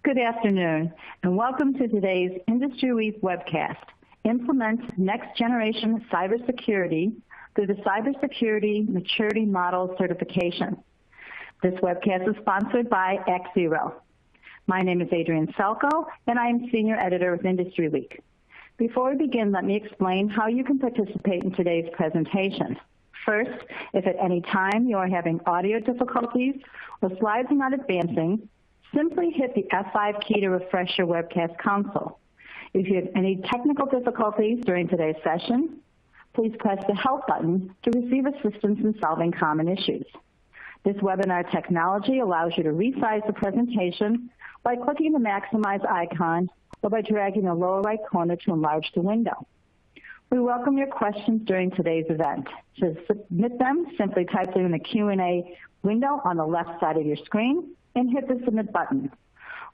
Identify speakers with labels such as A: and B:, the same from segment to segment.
A: Good afternoon, and welcome to today's Industry Week webcast, Implement Next Generation Cybersecurity through the Cybersecurity Maturity Model Certification. This webcast is sponsored by X0. My name is Adrienne Selko, and I am Senior Editor of Industry Week. Before we begin, let me explain how you can participate in today's presentation. First, if at any time you are having audio difficulties or slides are not advancing, simply hit the F5 key to refresh your webcast console. If you have any technical difficulties during today's session, please press the Help button to receive assistance in solving common issues. This webinar technology allows you to resize the presentation by clicking the Maximize icon or by dragging the lower right corner to enlarge the window. We welcome your questions during today's event. To submit them, simply type them in the Q&A window on the left side of your screen and hit the Submit button.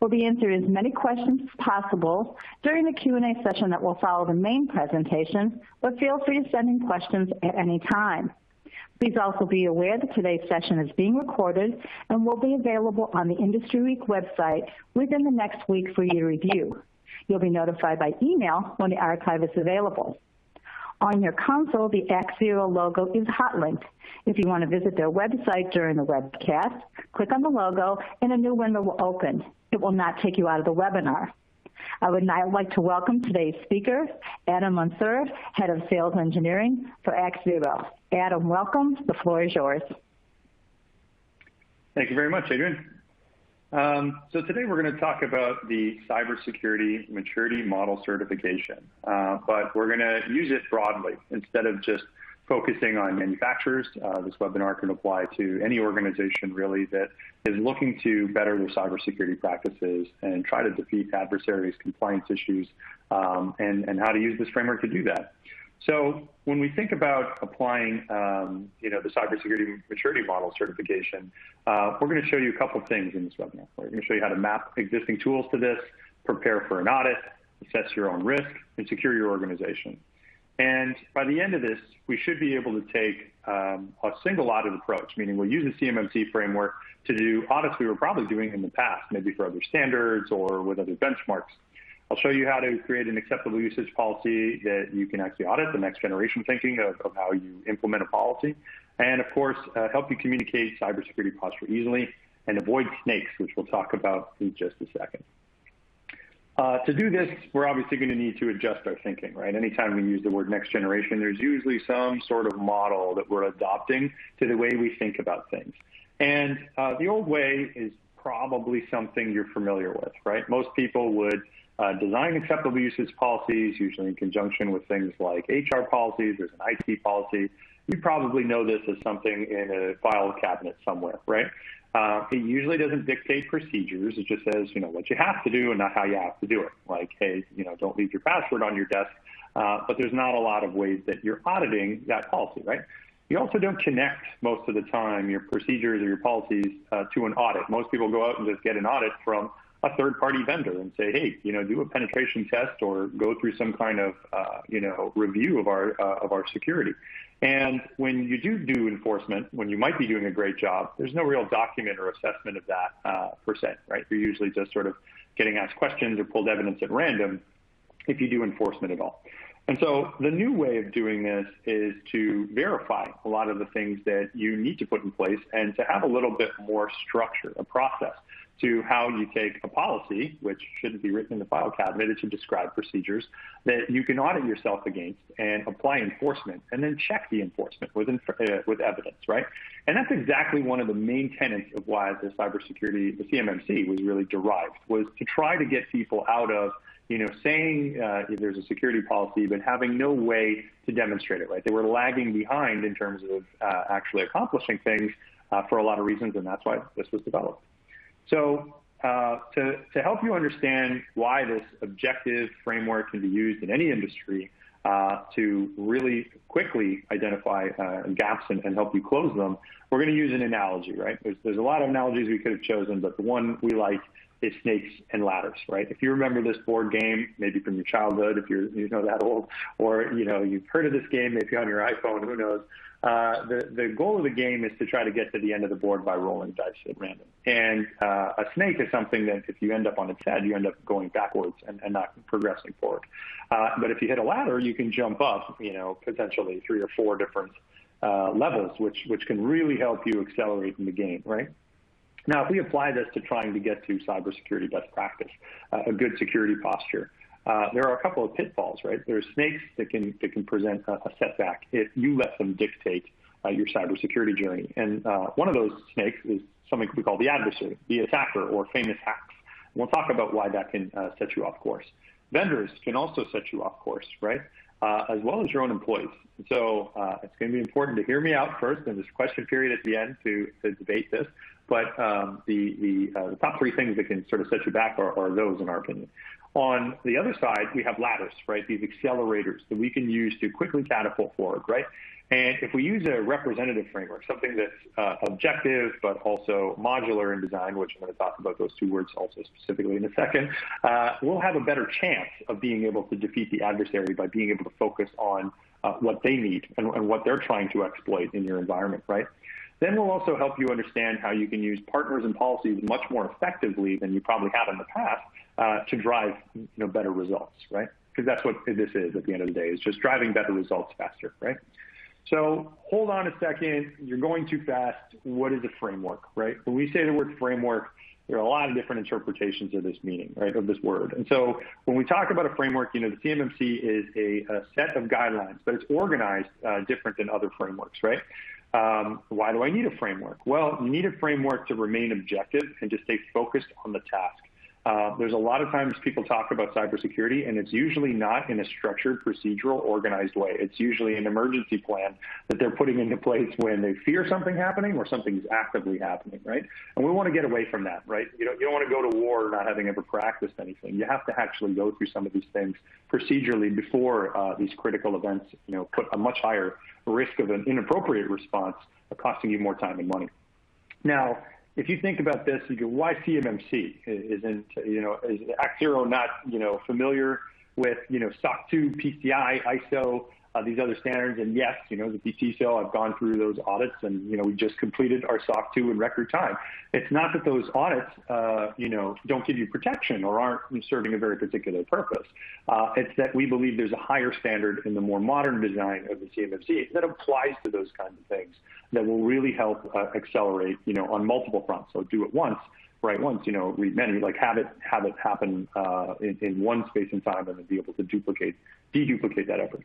A: We'll be answering as many questions as possible during the Q&A session that will follow the main presentation, but feel free to send in questions at any time. Please also be aware that today's session is being recorded and will be available on the Industry Week website within the next week for you to review. You'll be notified by email when the archive is available. On your console, the X0 logo is hot linked. If you want to visit their website during the webcast, click on the logo and a new window will open. It will not take you out of the webinar. I would now like to welcome today's speaker, Adam Mansour, Head of Sales Engineering for X0. Adam, welcome. The floor is yours.
B: Thank you very much, Adrienne. So today we're going to talk about the Cybersecurity Maturity Model Certification, but we're going to use it broadly instead of just focusing on manufacturers. This webinar can apply to any organization really that is looking to better their cybersecurity practices and try to defeat adversaries, compliance issues, and how to use this framework to do that. So when we think about applying, the Cybersecurity Maturity Model Certification, we're going to show you a couple things in this webinar. We're going to show you how to map existing tools to this, prepare for an audit, assess your own risk, and secure your organization. And by the end of this, we should be able to take a single audit approach, meaning we'll use the CMMC framework to do audits we were probably doing in the past, maybe for other standards or with other benchmarks. I'll show you how to create an acceptable usage policy that you can actually audit, the next generation thinking of how you implement a policy. And of course, help you communicate cybersecurity posture easily and avoid snakes, which we'll talk about in just a second. To do this, we're obviously going to need to adjust our thinking, right? Anytime we use the word next generation, there's usually some sort of model that we're adopting to the way we think about things. And the old way is probably something you're familiar with, right? Most people would design acceptable usage policies, usually in conjunction with things like HR policies. There's an IT policy. You probably know this as something in a file cabinet somewhere, right? It usually doesn't dictate procedures. It just says, what you have to do and not how you have to do it. Like, hey, don't leave your password on your desk. But there's not a lot of ways that you're auditing that policy, right? You also don't connect most of the time your procedures or your policies to an audit. Most people go out and just get an audit from a third-party vendor and say, hey, do a penetration test or go through some kind of, review of our security. And when you do enforcement, when you might be doing a great job, there's no real document or assessment of that per se, right? You're usually just sort of getting asked questions or pulled evidence at random if you do enforcement at all. And so the new way of doing this is to verify a lot of the things that you need to put in place and to have a little bit more structure, a process to how you take a policy, which shouldn't be written in the file cabinet, it should describe procedures that you can audit yourself against and apply enforcement and then check the enforcement with evidence, right? And that's exactly one of the main tenets of why the cybersecurity, the CMMC was really derived, was to try to get people out of saying there's a security policy, but having no way to demonstrate it, right? They were lagging behind in terms of actually accomplishing things for a lot of reasons, and that's why this was developed. So to help you understand why this objective framework can be used in any industry to really quickly identify gaps and help you close them, we're going to use an analogy, right? There's a lot of analogies we could have chosen, but the one we like is snakes and ladders, right? If you remember this board game, maybe from your childhood, if you're that old, or you've heard of this game, maybe on your iPhone, who knows? the goal of the game is to try to get to the end of the board by rolling dice at random. And a snake is something that if you end up on its head, you end up going backwards and not progressing forward. But if you hit a ladder, you can jump up, potentially 3 or 4 different levels, which can really help you accelerate in the game, right? Now, if we apply this to trying to get to cybersecurity best practice, a good security posture, there are a couple of pitfalls, right? There's snakes that can present a setback if you let them dictate your cybersecurity journey. And one of those snakes is something we call the adversary, the attacker, or famous hacks. And we'll talk about why that can set you off course. Vendors can also set you off course, right? As well as your own employees. So it's going to be important to hear me out first, and there's a question period at the end to debate this. But the top 3 things that can sort of set you back are those, in our opinion. On the other side, we have ladders, right? These accelerators that we can use to quickly catapult forward, right? And if we use a representative framework, something that's objective but also modular in design, which I'm going to talk about those 2 words also specifically in a second, we'll have a better chance of being able to defeat the adversary by being able to focus on what they need and what they're trying to exploit in your environment, right? Then we'll also help you understand how you can use partners and policies much more effectively than you probably have in the past to drive better results, right? Because that's what this is at the end of the day, is just driving better results faster, right? So hold on a second. You're going too fast. What is a framework, right? When we say the word framework, there are a lot of different interpretations of this meaning, right, of this word. And so when we talk about a framework, the CMMC is a set of guidelines, but it's organized different than other frameworks, right? Why do I need a framework? Well, you need a framework to remain objective and to stay focused on the task. There's a lot of times people talk about cybersecurity, and it's usually not in a structured, procedural, organized way. It's usually an emergency plan that they're putting into place when they fear something happening or something's actively happening, right? And we want to get away from that, right? You don't want to go to war not having ever practiced anything. You have to actually go through some of these things procedurally before these critical events, put a much higher risk of an inappropriate response, costing you more time and money. Now, if you think about this, you go, why CMMC? Is Act Zero not, familiar with, SOC 2, PCI, ISO, these other standards? And yes, the PTCO, I've gone through those audits, and, we just completed our SOC 2 in record time. It's not that those audits, don't give you protection or aren't serving a very particular purpose. It's that we believe there's a higher standard in the more modern design of the CMMC that applies to those kinds of things that will really help accelerate, on multiple fronts. So do it once, write once, read many, like have it happen in one space and time, and then be able to deduplicate that effort.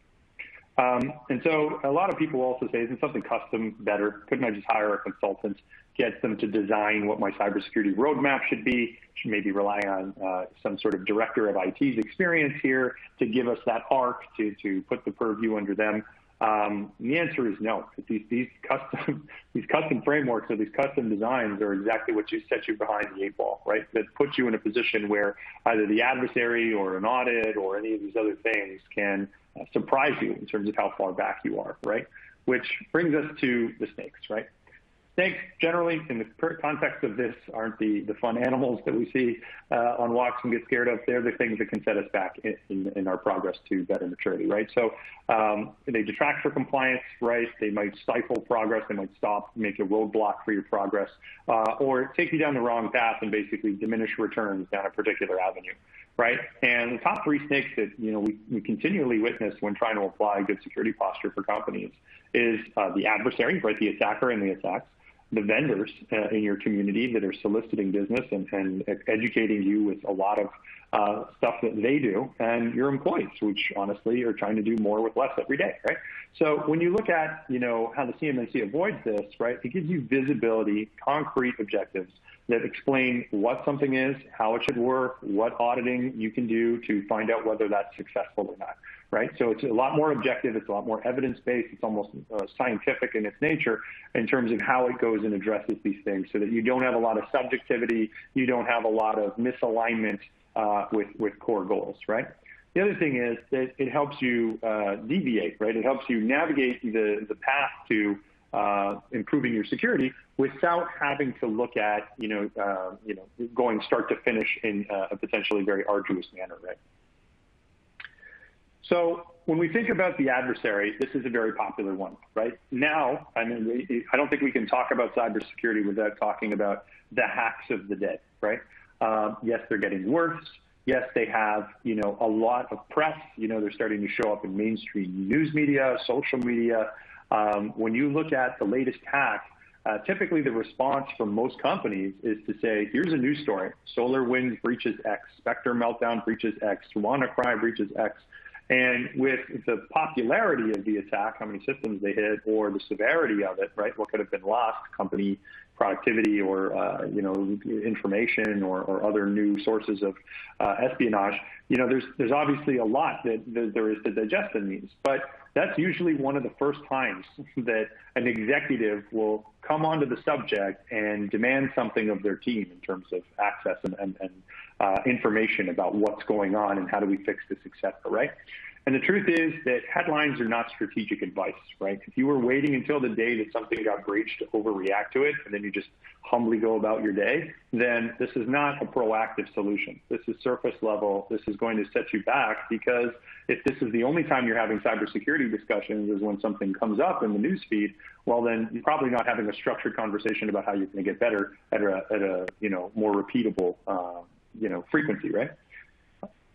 B: And so a lot of people also say, isn't something custom better? Couldn't I just hire a consultant, get them to design what my cybersecurity roadmap should be? Should maybe rely on some sort of director of IT's experience here to give us that arc to put the purview under them. The answer is no. These custom frameworks or these custom designs are exactly what set you behind the 8 ball, right? That puts you in a position where either the adversary or an audit or any of these other things can surprise you in terms of how far back you are, right? Which brings us to the snakes, right? Snakes, generally, in the context of this, aren't the fun animals that we see on walks and get scared of. They're the things that can set us back in our progress to better maturity, right? So they detract for compliance, right? They might stifle progress. They might make a roadblock for your progress, or take you down the wrong path and basically diminish returns down a particular avenue, right? And the top 3 snakes that we continually witness when trying to apply good security posture for companies is the adversary, right? The attacker and the attacks. The vendors in your community that are soliciting business and educating you with a lot of stuff that they do, and your employees, which honestly are trying to do more with less every day, right? So when you look at, how the CMMC avoids this, right, it gives you visibility, concrete objectives that explain what something is, how it should work, what auditing you can do to find out whether that's successful or not, right? So it's a lot more objective, it's a lot more evidence-based, it's almost scientific in its nature in terms of how it goes and addresses these things, so that you don't have a lot of subjectivity, you don't have a lot of misalignment with core goals, right? The other thing is that it helps you deviate, right? It helps you navigate the path to improving your security without having to look at, going start to finish in a potentially very arduous manner, right? So when we think about the adversary, this is a very popular one, right? Now, I mean, I don't think we can talk about cybersecurity without talking about the hacks of the day, right? Yes, they're getting worse. Yes, they have, a lot of press. They're starting to show up in mainstream news media, social media. When you look at the latest hack, typically the response from most companies is to say, here's a news story. SolarWinds breaches X, Spectre meltdown breaches X, WannaCry breaches X. And with the popularity of the attack, how many systems they hit, or the severity of it, right? What could have been lost, company productivity, or information, or other new sources of espionage. There's obviously a lot that there is to digest in these, but that's usually one of the first times that an executive will come onto the subject and demand something of their team in terms of access and information about what's going on and how do we fix this, et cetera, right? And the truth is that headlines are not strategic advice, right? If you were waiting until the day that something got breached to overreact to it, and then you just humbly go about your day, then this is not a proactive solution. This is surface level. This is going to set you back, because if this is the only time you're having cybersecurity discussions is when something comes up in the news feed, well, then you're probably not having a structured conversation about how you're going to get better at a more repeatable frequency, right?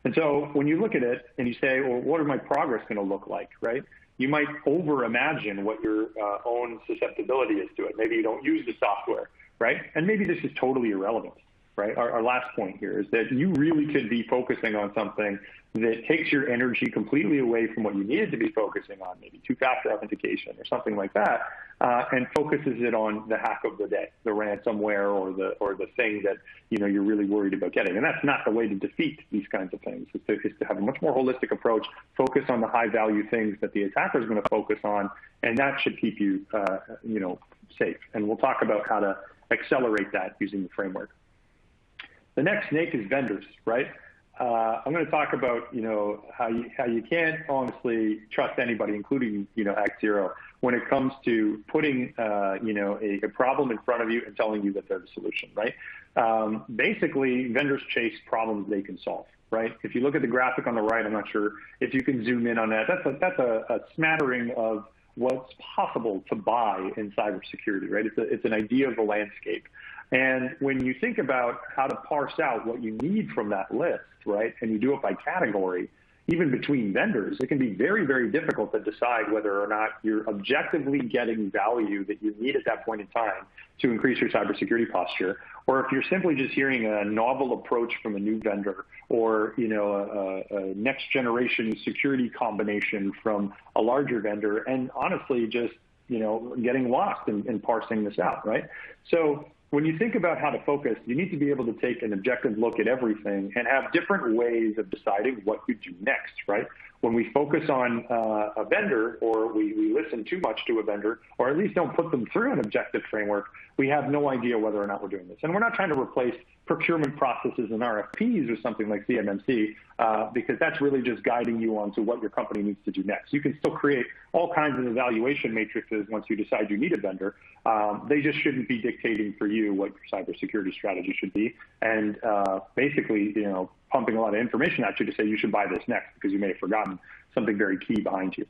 B: And so when you look at it and you say, well, what is my progress going to look like, right? You might over-imagine what your own susceptibility is to it. Maybe you don't use the software, right? And maybe this is totally irrelevant, right? Our last point here is that you really could be focusing on something that takes your energy completely away from what you needed to be focusing on, maybe two-factor authentication or something like that, and focuses it on the hack of the day, the ransomware or the thing that you're really worried about getting. And that's not the way to defeat these kinds of things. It's to have a much more holistic approach, focus on the high-value things that the attacker is going to focus on, and that should keep you safe. And we'll talk about how to accelerate that using the framework. The next snake is vendors, right? I'm going to talk about, how you can't honestly trust anybody, including, Act Zero, when it comes to putting, a problem in front of you and telling you that they're the solution, right? Basically, vendors chase problems they can solve, right? If you look at the graphic on the right, I'm not sure if you can zoom in on that. That's a smattering of what's possible to buy in cybersecurity, right? It's an idea of the landscape. And when you think about how to parse out what you need from that list, right, and you do it by category, even between vendors, it can be very, very difficult to decide whether or not you're objectively getting value that you need at that point in time to increase your cybersecurity posture, or if you're simply just hearing a novel approach from a new vendor, or a next generation security combination from a larger vendor, and honestly just getting lost in parsing this out, right? So when you think about how to focus, you need to be able to take an objective look at everything and have different ways of deciding what you do next, right? When we focus on a vendor, or we listen too much to a vendor, or at least don't put them through an objective framework, we have no idea whether or not we're doing this. And we're not trying to replace procurement processes and RFPs with something like CMMC, because that's really just guiding you on to what your company needs to do next. You can still create all kinds of evaluation matrices once you decide you need a vendor. They just shouldn't be dictating for you what your cybersecurity strategy should be, and basically, pumping a lot of information at you to say you should buy this next because you may have forgotten something very key behind you.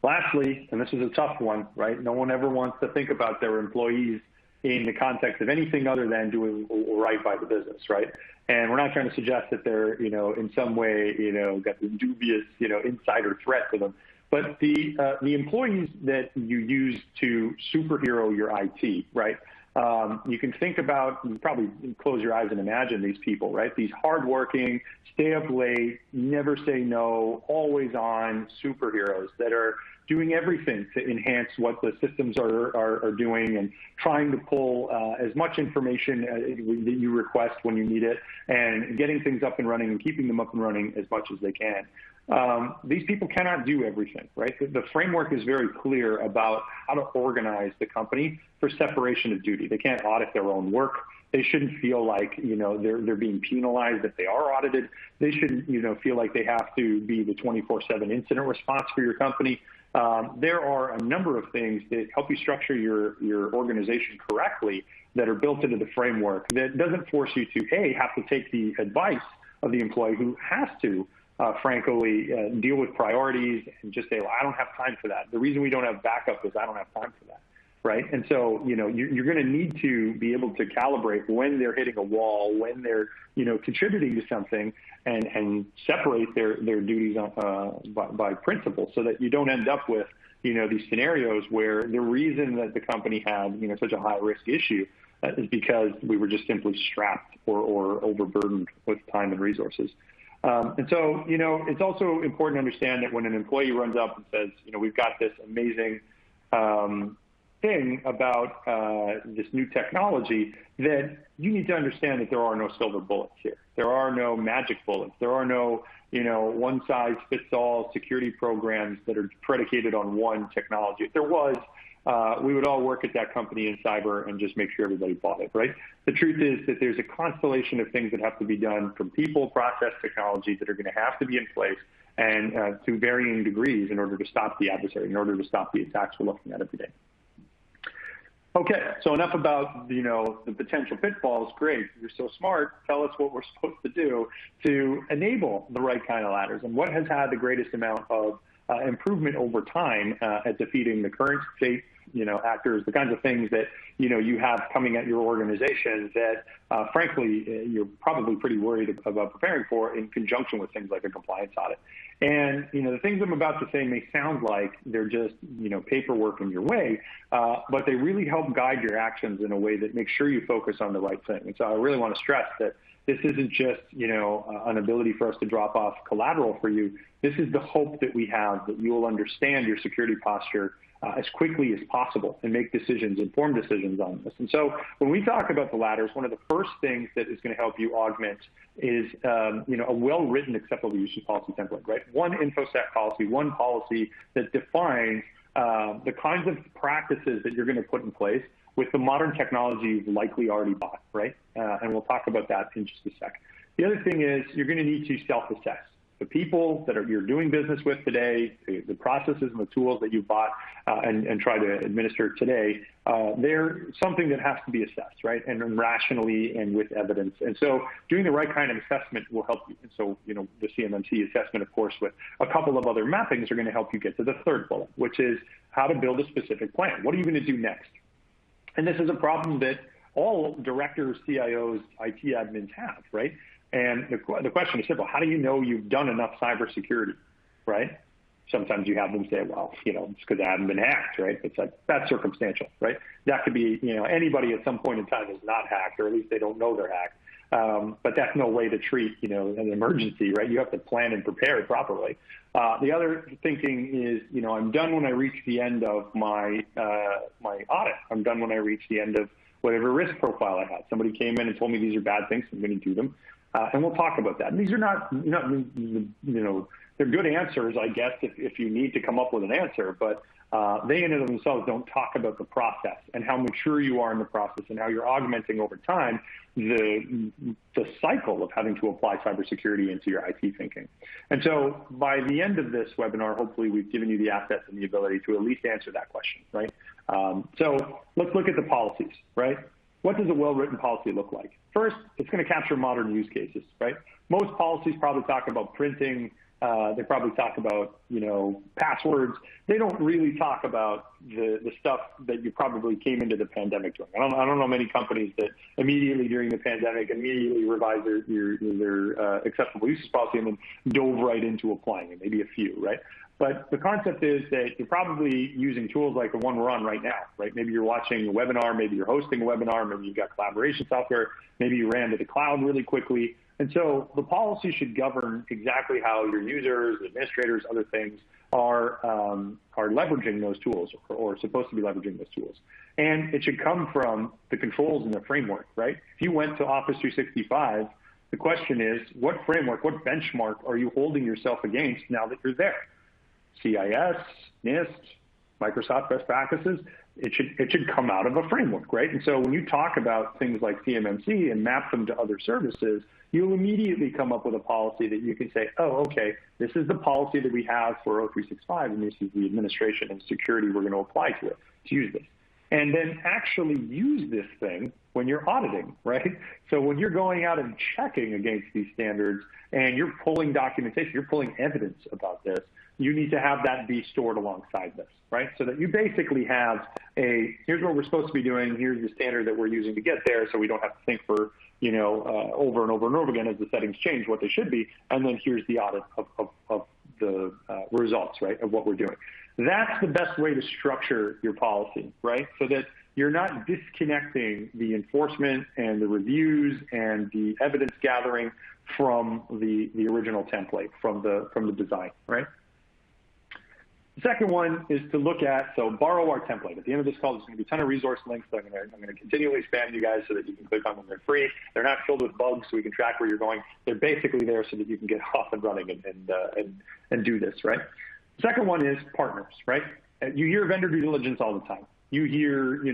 B: Lastly, and this is a tough one, right? No one ever wants to think about their employees in the context of anything other than doing right by the business, right? And we're not trying to suggest that they're, in some way, got this dubious, insider threat to them. But the employees that you use to superhero your IT, right? You can think about, you probably close your eyes and imagine these people, right? These hardworking, stay up late, never say no, always on superheroes that are doing everything to enhance what the systems are doing, and trying to pull as much information that you request when you need it, and getting things up and running and keeping them up and running as much as they can. These people cannot do everything, right? The framework is very clear about how to organize the company for separation of duty. They can't audit their own work. They shouldn't feel like, they're being penalized if they are audited. They shouldn't, feel like they have to be the 24/7 incident response for your company. There are a number of things that help you structure your organization correctly that are built into the framework that doesn't force you to, A, have to take the advice of the employee who has to frankly, deal with priorities and just say, well, I don't have time for that. The reason we don't have backup is I don't have time for that, right? And so, you're going to need to be able to calibrate when they're hitting a wall, when they're, contributing to something, and separate their duties by principle, so that you don't end up with, these scenarios where the reason that the company had, such a high risk issue is because we were just simply strapped or overburdened with time and resources. And so, it's also important to understand that when an employee runs up and says, we've got this amazing thing about this new technology, that you need to understand that there are no silver bullets here. There are no magic bullets. There are no, one-size-fits-all security programs that are predicated on one technology. If there was, we would all work at that company in cyber and just make sure everybody bought it, right? The truth is that there's a constellation of things that have to be done from people, process, technology that are going to have to be in place, and to varying degrees in order to stop the adversary, in order to stop the attacks we're looking at every day. Okay, so enough about, the potential pitfalls. Great, you're so smart. Tell us what we're supposed to do to enable the right kind of ladders, and what has had the greatest amount of improvement over time at defeating the current state, actors, the kinds of things that, you have coming at your organization that, frankly, you're probably pretty worried about preparing for in conjunction with things like a compliance audit. And, the things I'm about to say may sound like they're just, paperwork in your way, but they really help guide your actions in a way that makes sure you focus on the right thing. And so I really want to stress that this isn't just, an ability for us to drop off collateral for you. This is the hope that we have that you will understand your security posture as quickly as possible and make decisions, informed decisions on this. And so when we talk about the ladders, one of the first things that is going to help you augment is, a well-written acceptable usage policy template, right? One InfoSec policy, one policy that defines the kinds of practices that you're going to put in place with the modern technology you've likely already bought, right? And we'll talk about that in just a sec. The other thing is you're going to need to self-assess. The people that you're doing business with today, the processes and the tools that you bought and try to administer today, they're something that has to be assessed, right? And rationally and with evidence. And so doing the right kind of assessment will help you. And so, the CMMC assessment, of course, with a couple of other mappings are going to help you get to the third bullet, which is how to build a specific plan. What are you going to do next? And this is a problem that all directors, CIOs, IT admins have, right? And the question is simple. How do you know you've done enough cybersecurity, right? Sometimes you have them say, well, it's because I haven't been hacked, right? It's like, that's circumstantial, right? That could be, anybody at some point in time is not hacked, or at least they don't know they're hacked. But that's no way to treat, an emergency, right? You have to plan and prepare it properly. The other thinking is, I'm done when I reach the end of my audit. I'm done when I reach the end of whatever risk profile I had. Somebody came in and told me these are bad things, I'm going to do them. And we'll talk about that. And these are not, they're good answers, I guess, if you need to come up with an answer, but they in and of themselves don't talk about the process and how mature you are in the process and how you're augmenting over time the cycle of having to apply cybersecurity into your IT thinking. And so by the end of this webinar, hopefully we've given you the assets and the ability to at least answer that question, right? So let's look at the policies, right? What does a well-written policy look like? First, it's going to capture modern use cases, right? Most policies probably talk about printing. They probably talk about, passwords. They don't really talk about the stuff that you probably came into the pandemic doing. I don't know many companies that immediately during the pandemic immediately revised their acceptable uses policy and then dove right into applying it. Maybe a few, right? But the concept is that you're probably using tools like the one we're on right now, right? Maybe you're watching a webinar, maybe you're hosting a webinar, maybe you've got collaboration software, maybe you ran to the cloud really quickly. And so the policy should govern exactly how your users, administrators, other things are leveraging those tools or supposed to be leveraging those tools. And it should come from the controls and the framework, right? If you went to Office 365, the question is, what framework, what benchmark are you holding yourself against now that you're there? CIS, NIST, Microsoft best practices, it should come out of a framework, right? And so when you talk about things like CMMC and map them to other services, you'll immediately come up with a policy that you can say, oh, okay, this is the policy that we have for O365, and this is the administration and security we're going to apply to it to use this. and then actually use this thing when you're auditing, right? So when you're going out and checking against these standards and you're pulling documentation, you're pulling evidence about this, you need to have that be stored alongside this, right? So that you basically have here's what we're supposed to be doing, here's the standard that we're using to get there, so we don't have to think for, over and over and over again as the settings change what they should be, and then here's the audit of the results, right, of what we're doing. That's the best way to structure your policy, right? So that you're not disconnecting the enforcement and the reviews and the evidence gathering from the original template, from the design, right? The second one is to look at, so borrow our template. At the end of this call, there's going to be a ton of resource links that I'm going to continually spam you guys so that you can click on them. They're free. They're not filled with bugs, so we can track where you're going. They're basically there so that you can get off and running and do this, right? The second one is partners, right? You hear vendor due diligence all the time. You hear,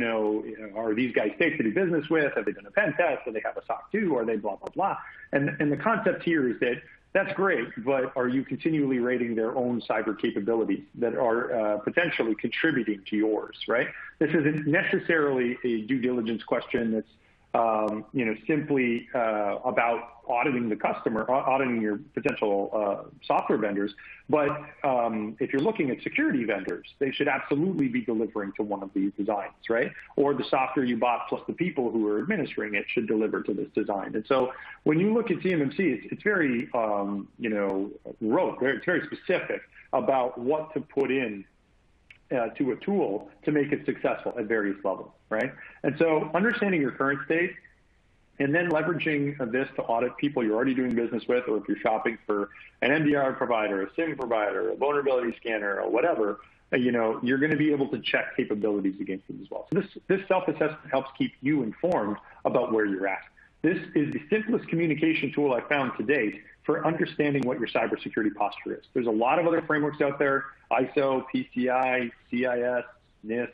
B: are these guys safe to do business with? Have they done a pen test? Do they have a SOC 2? Are they blah, blah, blah? And the concept here is that that's great, but are you continually rating their own cyber capabilities that are potentially contributing to yours, right? This isn't necessarily a due diligence question that's simply about auditing the customer, auditing your potential software vendors. But if you're looking at security vendors, they should absolutely be delivering to one of these designs, right? Or the software you bought plus the people who are administering it should deliver to this design. And so when you look at CMMC, it's very, rote, it's very specific about what to put in to a tool to make it successful at various levels, right? And so understanding your current state and then leveraging this to audit people you're already doing business with, or if you're shopping for an MDR provider, a SIM provider, a vulnerability scanner, or whatever, you're going to be able to check capabilities against it as well. So this self-assessment helps keep you informed about where you're at. This is the simplest communication tool I've found to date for understanding what your cybersecurity posture is. There's a lot of other frameworks out there, ISO, PCI, CIS, NIST,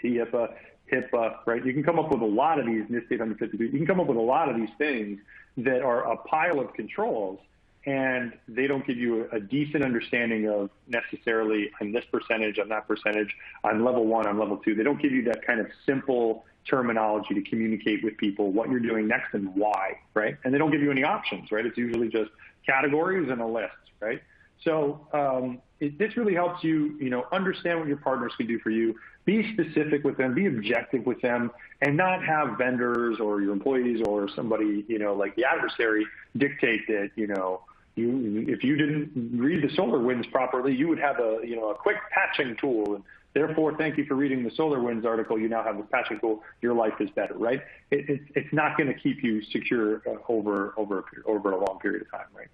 B: PHIPAA, HIPAA, right? You can come up with a lot of these, NIST 852, you can come up with a lot of these things that are a pile of controls, and they don't give you a decent understanding of necessarily, I'm this percentage, I'm that percentage, I'm level 1, I'm level 2. They don't give you that kind of simple terminology to communicate with people what you're doing next and why, right? And they don't give you any options, right? It's usually just categories and a list, right? So this really helps you, understand what your partners can do for you, be specific with them, be objective with them, and not have vendors or your employees or somebody, like the adversary dictate that, if you didn't read the SolarWinds properly, you would have a quick patching tool. And therefore, thank you for reading the SolarWinds article. You now have a patching tool. Your life is better, right? It's not going to keep you secure over a long period of time, right?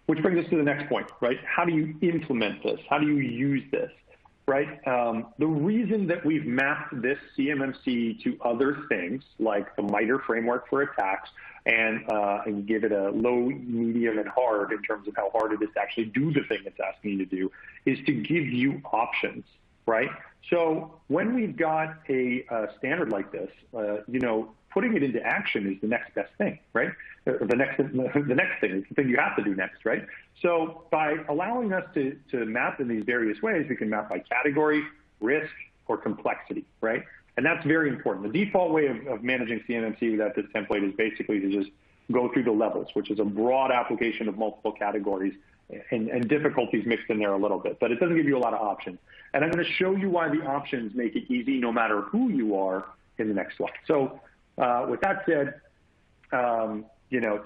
B: Which brings us to the next point, right? How do you implement this? How do you use this, right? The reason that we've mapped this CMMC to other things, like the MITRE framework for attacks, and give it a low, medium, and hard in terms of how hard it is to actually do the thing it's asking you to do, is to give you options, right? So when we've got a standard like this, putting it into action is the next best thing, right? The next thing is the thing you have to do next, right? So by allowing us to map in these various ways, we can map by category, risk, or complexity, right? And that's very important. The default way of managing CMMC without this template is basically to just go through the levels, which is a broad application of multiple categories and difficulties mixed in there a little bit, but it doesn't give you a lot of options. And I'm going to show you why the options make it easy no matter who you are in the next slide. So with that said,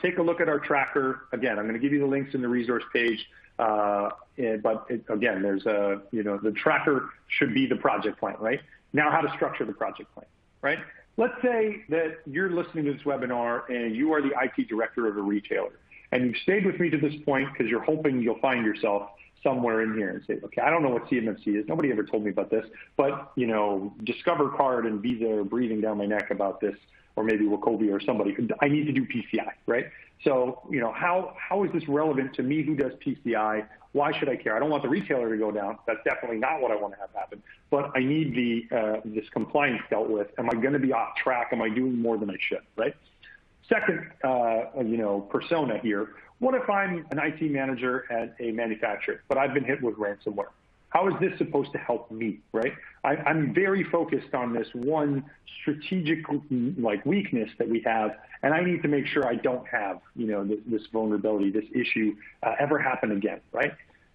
B: take a look at our tracker. Again, I'm going to give you the links in the resource page. Again, there's the tracker should be the project plan, right? Now, how to structure the project plan, right? Let's say that you're listening to this webinar and you are the IT director of a retailer, and you've stayed with me to this point because you're hoping you'll find yourself somewhere in here and say, okay, I don't know what CMMC is. Nobody ever told me about this, but Discover Card and Visa are breathing down my neck about this, or maybe Wachovia or somebody. I need to do PCI, right? So, how is this relevant to me who does PCI? Why should I care? I don't want the retailer to go down. That's definitely not what I want to have happen. But I need this compliance dealt with. Am I going to be off track? Am I doing more than I should, right? Second, persona here. What if I'm an IT manager at a manufacturer, but I've been hit with ransomware? how is this supposed to help me, right? I'm very focused on this one strategic weakness that we have, and I need to make sure I don't have, this vulnerability, this issue ever happen again, right?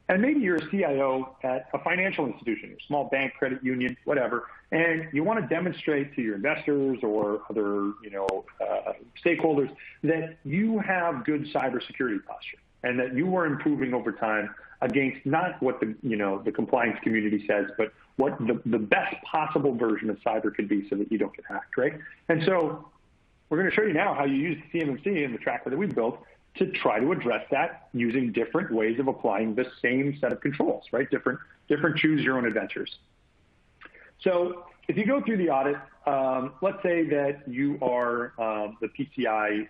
B: And maybe you're a CIO at a financial institution, a small bank, credit union, whatever, and you want to demonstrate to your investors or other, stakeholders that you have good cybersecurity posture and that you are improving over time against not what the compliance community says, but what the best possible version of cyber could be so that you don't get hacked, right? And so we're going to show you now how you use the CMMC and the tracker that we've built to try to address that using different ways of applying the same set of controls, right? Different choose your own adventures. So if you go through the audit, let's say that you are the PCI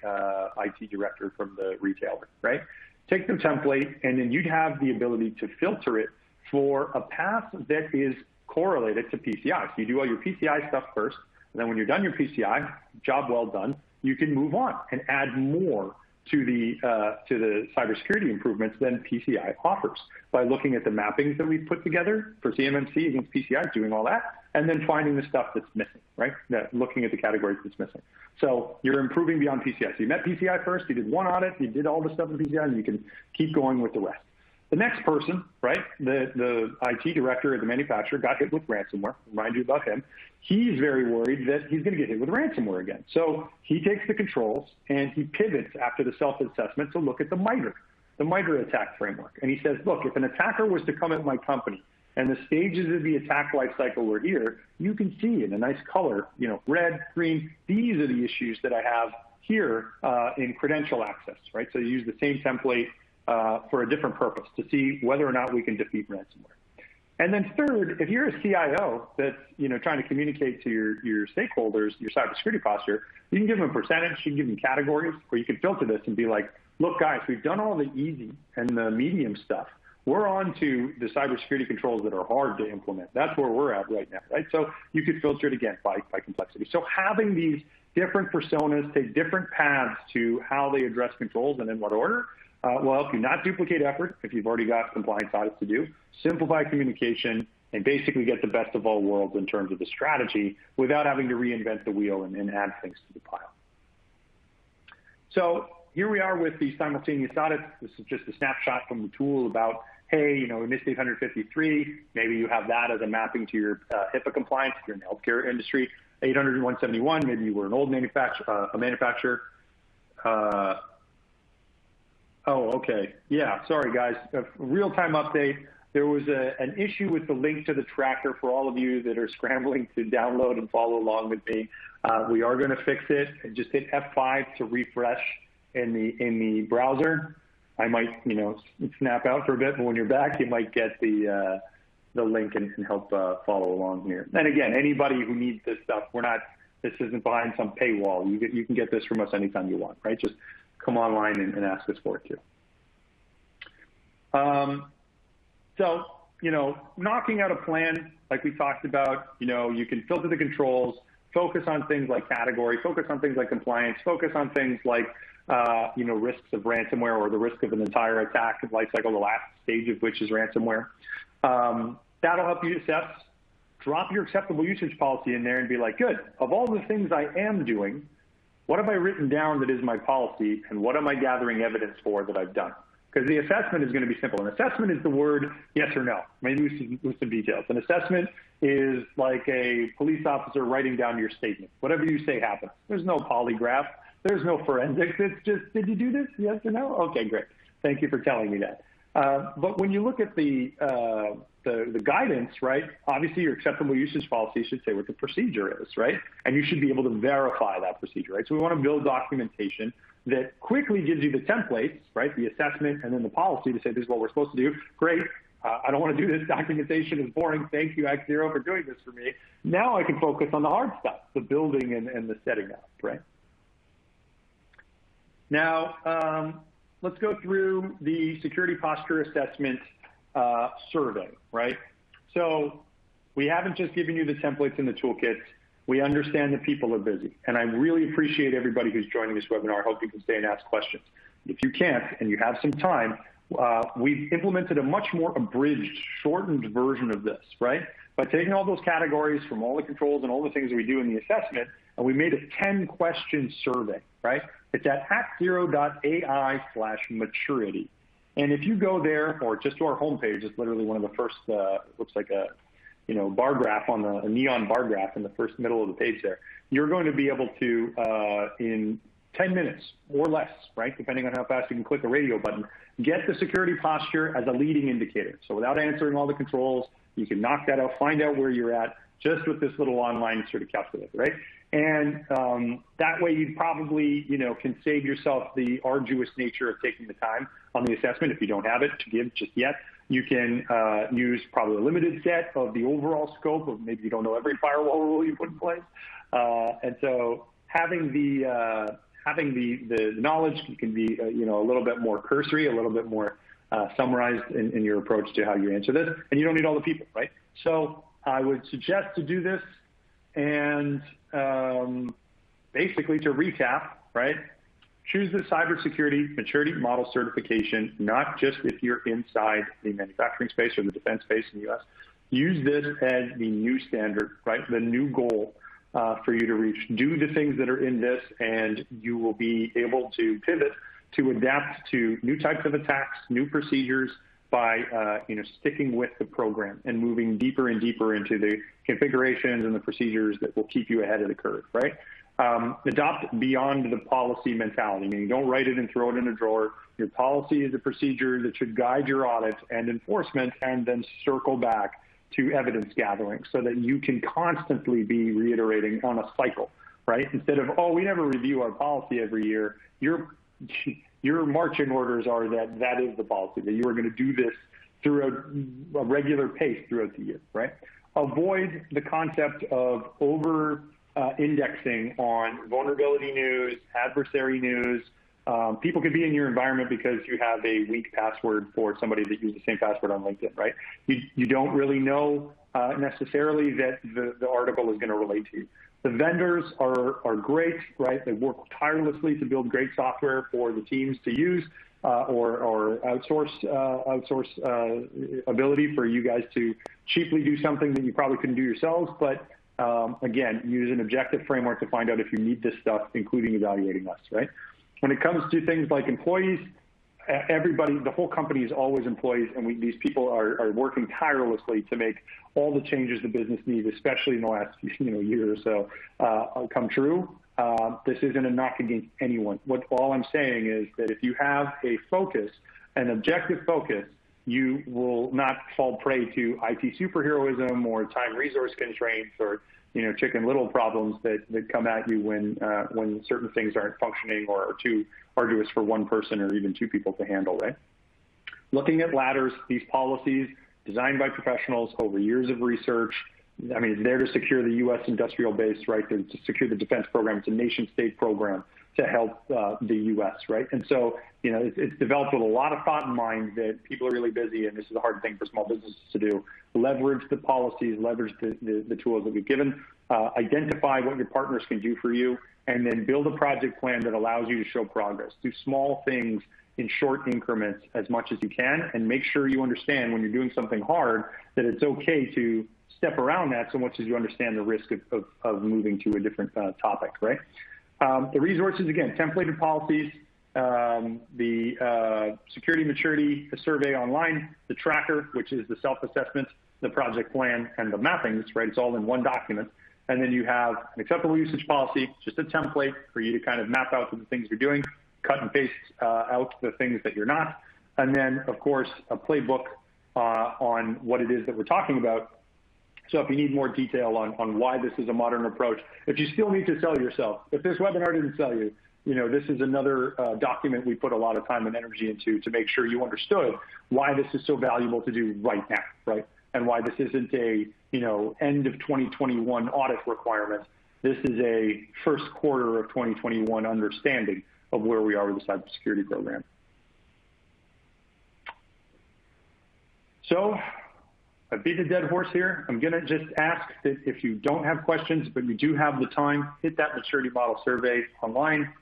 B: IT director from the retailer, right? Take the template, and then you'd have the ability to filter it for a path that is correlated to PCI. So you do all your PCI stuff first, and then when you're done your PCI, job well done, you can move on and add more to the cybersecurity improvements than PCI offers by looking at the mappings that we've put together for CMMC against PCI, doing all that, and then finding the stuff that's missing, right? Looking at the categories that's missing. So you're improving beyond PCI. So you met PCI first, you did one audit, you did all the stuff in PCI, and you can keep going with the rest. The next person, right, the IT director of the manufacturer got hit with ransomware. Remind you about him. He's very worried that he's going to get hit with ransomware again. So he takes the controls and he pivots after the self-assessment to look at the MITRE attack framework. And he says, look, if an attacker was to come at my company and the stages of the attack life cycle were here, you can see in a nice color, red, green, these are the issues that I have here in credential access, right? So you use the same template for a different purpose to see whether or not we can defeat ransomware. And then third, if you're a CIO that's trying to communicate to your stakeholders your cybersecurity posture, you can give them a percentage, you can give them categories, or you can filter this and be like, look, guys, we've done all the easy and the medium stuff. We're on to the cybersecurity controls that are hard to implement. That's where we're at right now, right? So you could filter it again by complexity. So having these different personas take different paths to how they address controls and in what order will help you not duplicate effort if you've already got compliance audits to do, simplify communication, and basically get the best of all worlds in terms of the strategy without having to reinvent the wheel and add things to the pile. So here we are with the simultaneous audits. This is just a snapshot from the tool about, hey, in NIST 853, maybe you have that as a mapping to your HIPAA compliance if you're in the healthcare industry. 800 and 171, maybe you were an old manufacturer. Oh, okay. Yeah, sorry, guys. A real-time update. There was an issue with the link to the tracker for all of you that are scrambling to download and follow along with me. We are going to fix it. Just hit F5 to refresh in the browser. I might, snap out for a bit, but when you're back, you might get the link and help follow along here. And again, anybody who needs this stuff, this isn't behind some paywall. You can get this from us anytime you want, right? Just come online and ask us for it too. So, knocking out a plan, like we talked about, you can filter the controls, focus on things like category, focus on things like compliance, focus on things like, risks of ransomware or the risk of an entire attack lifecycle, the last stage of which is ransomware. That'll help you assess. Drop your acceptable usage policy in there and be like, good, of all the things I am doing, what have I written down that is my policy, and what am I gathering evidence for that I've done? Because the assessment is going to be simple. An assessment is the word yes or no. Maybe with some details. An assessment is like a police officer writing down your statement. Whatever you say happens. There's no polygraph. There's no forensics. It's just, did you do this? Yes or no? Okay, great. Thank you for telling me that. But when you look at the guidance, right, obviously your acceptable usage policy should say what the procedure is, right? And you should be able to verify that procedure, right? So we want to build documentation that quickly gives you the templates, right, the assessment and then the policy to say this is what we're supposed to do. Great. I don't want to do this. Documentation is boring. Thank you, X0, for doing this for me. Now I can focus on the hard stuff, the building and the setting up, right? Now, let's go through the security posture assessment survey, right? So we haven't just given you the templates and the toolkits. We understand that people are busy, and I really appreciate everybody who's joining this webinar. I hope you can stay and ask questions. If you can't and you have some time, we've implemented a much more abridged, shortened version of this, right? By taking all those categories from all the controls and all the things that we do in the assessment, and we made a 10-question survey, right? It's at hackzero.ai/maturity. And if you go there, or just to our homepage, it's literally one of the first, looks like a bar graph on a neon bar graph in the first middle of the page there. You're going to be able to, in 10 minutes or less, right, depending on how fast you can click the radio button, get the security posture as a leading indicator. So without answering all the controls, you can knock that out, find out where you're at, just with this little online sort of calculator, right? And that way you probably, can save yourself the arduous nature of taking the time on the assessment if you don't have it to give just yet. You can use probably a limited set of the overall scope of maybe you don't know every firewall rule you put in place. And so having the knowledge can be, a little bit more cursory, a little bit more summarized in your approach to how you answer this. And you don't need all the people, right? So I would suggest to do this. And basically to recap, right? Choose the cybersecurity maturity model certification, not just if you're inside the manufacturing space or the defense space in the U.S. Use this as the new standard, right? The new goal for you to reach. Do the things that are in this, and you will be able to pivot to adapt to new types of attacks, new procedures by sticking with the program and moving deeper and deeper into the configurations and the procedures that will keep you ahead of the curve, right? Adopt beyond the policy mentality, meaning don't write it and throw it in a drawer. Your policy is a procedure that should guide your audit and enforcement, and then circle back to evidence gathering so that you can constantly be reiterating on a cycle, right? Instead of, we never review our policy every year, your marching orders are that is the policy, that you are going to do this through a regular pace throughout the year, right? Avoid the concept of over-indexing on vulnerability news, adversary news. People could be in your environment because you have a weak password for somebody that used the same password on LinkedIn, right? You don't really know necessarily that the article is going to relate to you. The vendors are great, right? They work tirelessly to build great software for the teams to use, or outsource ability for you guys to cheaply do something that you probably couldn't do yourselves. But again, use an objective framework to find out if you need this stuff, including evaluating us, right? When it comes to things like employees, everybody, the whole company is always employees, and these people are working tirelessly to make all the changes the business needs, especially in the last year or so, come true. This isn't a knock against anyone. All I'm saying is that if you have a focus, an objective focus, you will not fall prey to IT superheroism or time resource constraints or Chicken Little problems that come at you when certain things aren't functioning or are too arduous for one person or even two people to handle, right? Looking at ladders, these policies designed by professionals over years of research. I mean, it's there to secure the U.S. industrial base, right? To secure the defense program. It's a nation-state program to help the U.S., right? And so, it's developed with a lot of thought in mind that people are really busy, and this is a hard thing for small businesses to do. Leverage the policies, leverage the tools that we've given, identify what your partners can do for you, and then build a project plan that allows you to show progress. Do small things in short increments as much as you can, and make sure you understand when you're doing something hard that it's okay to step around that so much as you understand the risk of moving to a different topic, right? The resources, again, templated policies, the security maturity survey online, the tracker, which is the self-assessment, the project plan, and the mappings, right? It's all in one document. And then you have an acceptable usage policy, just a template for you to kind of map out the things you're doing, cut and paste out the things that you're not. And then, of course, a playbook on what it is that we're talking about. So if you need more detail on why this is a modern approach, if you still need to sell yourself, if this webinar didn't sell you, this is another document we put a lot of time and energy into to make sure you understood why this is so valuable to do right now, right? And why this isn't a, end of 2021 audit requirement. This is a first quarter of 2021 understanding of where we are with the cybersecurity program. So I beat a dead horse here. I'm going to just ask that if you don't have questions, but you do have the time, hit that maturity model survey online,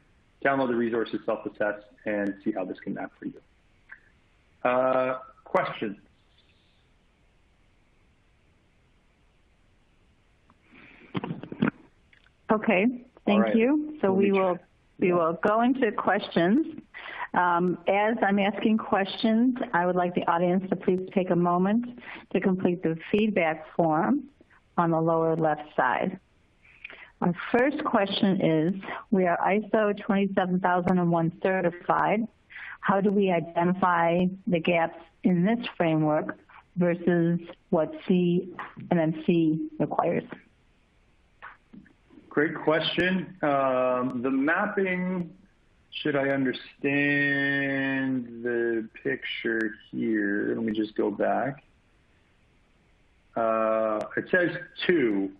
B: download the resources, self-assess, and see how this can map for you. Questions?
A: Okay, thank you. So we will go into questions. As I'm asking questions, I would like the audience to please take a moment to complete the feedback form on the lower left side. Our first question is, we are ISO 27001 certified. How do we identify the gaps in this framework versus what CMMC requires?
B: Great question. The mapping, should I understand the picture here? Let me just go back. It says 2,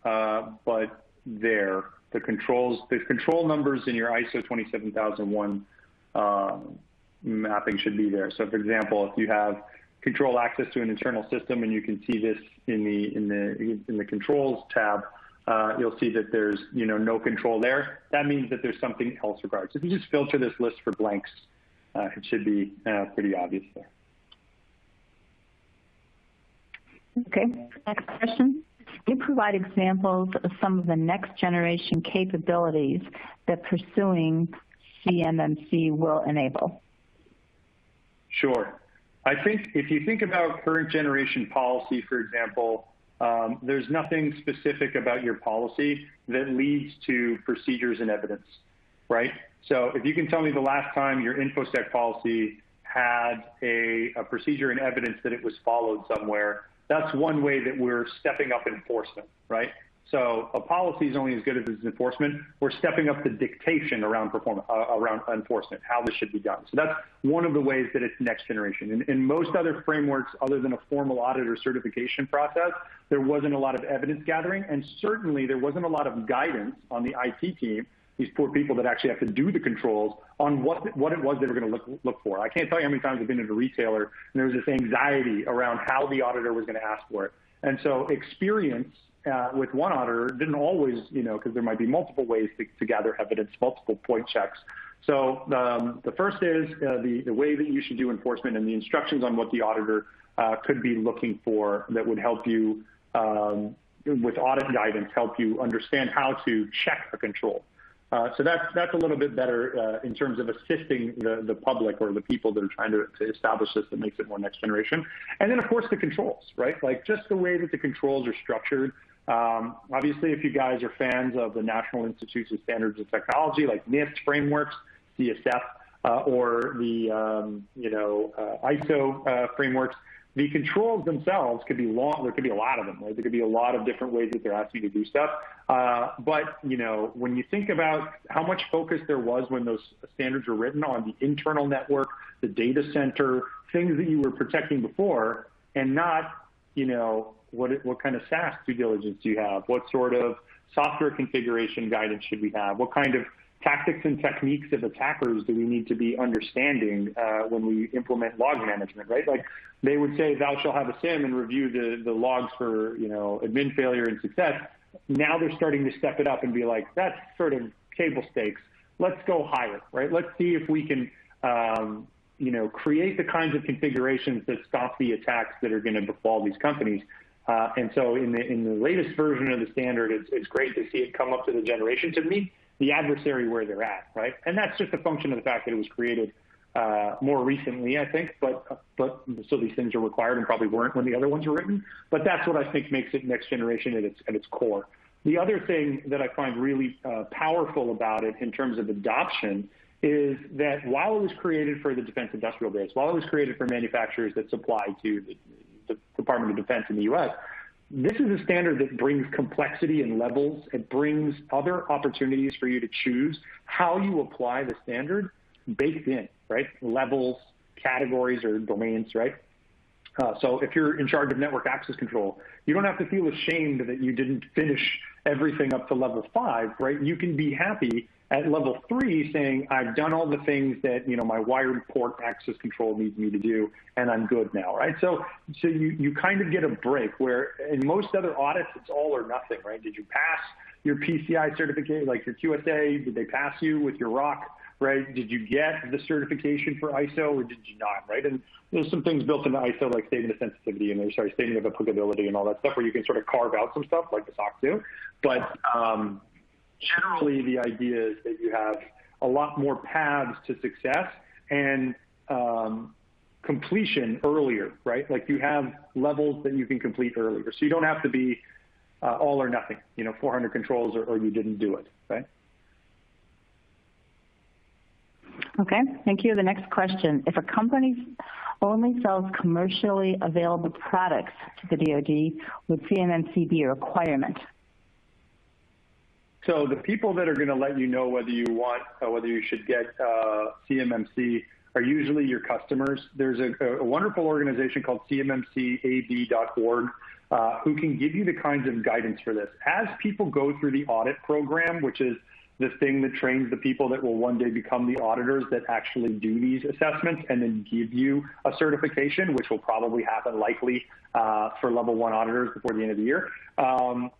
B: but the control numbers in your ISO 27001 mapping should be there. So, for example, if you have control access to an internal system, and you can see this in the controls tab, you'll see that there's no control there. That means that there's something else required. So if you just filter this list for blanks, it should be pretty obvious there.
A: Okay, next question. Can you provide examples of some of the next generation capabilities that pursuing CMMC will enable?
B: Sure. I think if you think about current generation policy, for example, there's nothing specific about your policy that leads to procedures and evidence, right? So if you can tell me the last time your InfoSec policy had a procedure and evidence that it was followed somewhere, that's one way that we're stepping up enforcement, right? So a policy is only as good as its enforcement. We're stepping up the dictation around enforcement, how this should be done. So that's one of the ways that it's next generation. In most other frameworks, other than a formal audit or certification process, there wasn't a lot of evidence gathering, and certainly there wasn't a lot of guidance on the IT team, these poor people that actually have to do the controls, on what it was they were going to look for. I can't tell you how many times I've been at a retailer and there was this anxiety around how the auditor was going to ask for it. And so experience with one auditor didn't always, because there might be multiple ways to gather evidence, multiple point checks. So the first is the way that you should do enforcement and the instructions on what the auditor could be looking for that would help you, with audit guidance, help you understand how to check a control. So that's a little bit better in terms of assisting the public or the people that are trying to establish this, that makes it more next generation. And then, of course, the controls, right? Like just the way that the controls are structured. Obviously, if you guys are fans of the National Institutes of Standards and Technology, like NIST frameworks, CSF, or the ISO frameworks, the controls themselves could be long. There could be a lot of them, right? There could be a lot of different ways that they're asking you to do stuff. But when you think about how much focus there was when those standards were written on the internal network, the data center, things that you were protecting before, and not, what kind of SaaS due diligence do you have? What sort of software configuration guidance should we have? What kind of tactics and techniques of attackers do we need to be understanding when we implement log management, right? Like they would say, thou shalt have a SIM and review the logs for, admin failure and success. Now they're starting to step it up and be like, that's sort of table stakes. Let's go higher, right? Let's see if we can, create the kinds of configurations that stop the attacks that are going to befall these companies. And so in the latest version of the standard, it's great to see it come up to the generation to meet the adversary where they're at, right? And that's just a function of the fact that it was created more recently, I think, but so these things are required and probably weren't when the other ones were written. But that's what I think makes it next generation at its core. The other thing that I find really powerful about it in terms of adoption is that while it was created for the defense industrial base, while it was created for manufacturers that supply to the Department of Defense in the U.S., this is a standard that brings complexity and levels. It brings other opportunities for you to choose how you apply the standard baked in, right? Levels, categories, or domains, right? So if you're in charge of network access control, you don't have to feel ashamed that you didn't finish everything up to level 5, right? You can be happy at level 3 saying, I've done all the things that, my wired port access control needs me to do, and I'm good now, right? So you kind of get a break where in most other audits, it's all or nothing, right? Did you pass your PCI certificate, like your QSA? Did they pass you with your ROC right? Did you get the certification for ISO or did you not, right? And there's some things built into ISO like statement of sensitivity and statement of applicability and all that stuff where you can sort of carve out some stuff like the SOC 2. But generally, the idea is that you have a lot more paths to success and completion earlier, right? Like you have levels that you can complete earlier. So you don't have to be all or nothing, 400 controls or you didn't do it, right?
A: Okay, thank you. The next question. If a company only sells commercially available products to the DoD, would CMMC be a requirement?
B: So the people that are going to let you know whether you should get CMMC are usually your customers. There's a wonderful organization called cnmcab.org who can give you the kinds of guidance for this. As people go through the audit program, which is the thing that trains the people that will one day become the auditors that actually do these assessments and then give you a certification, which will probably happen likely for level 1 auditors before the end of the year.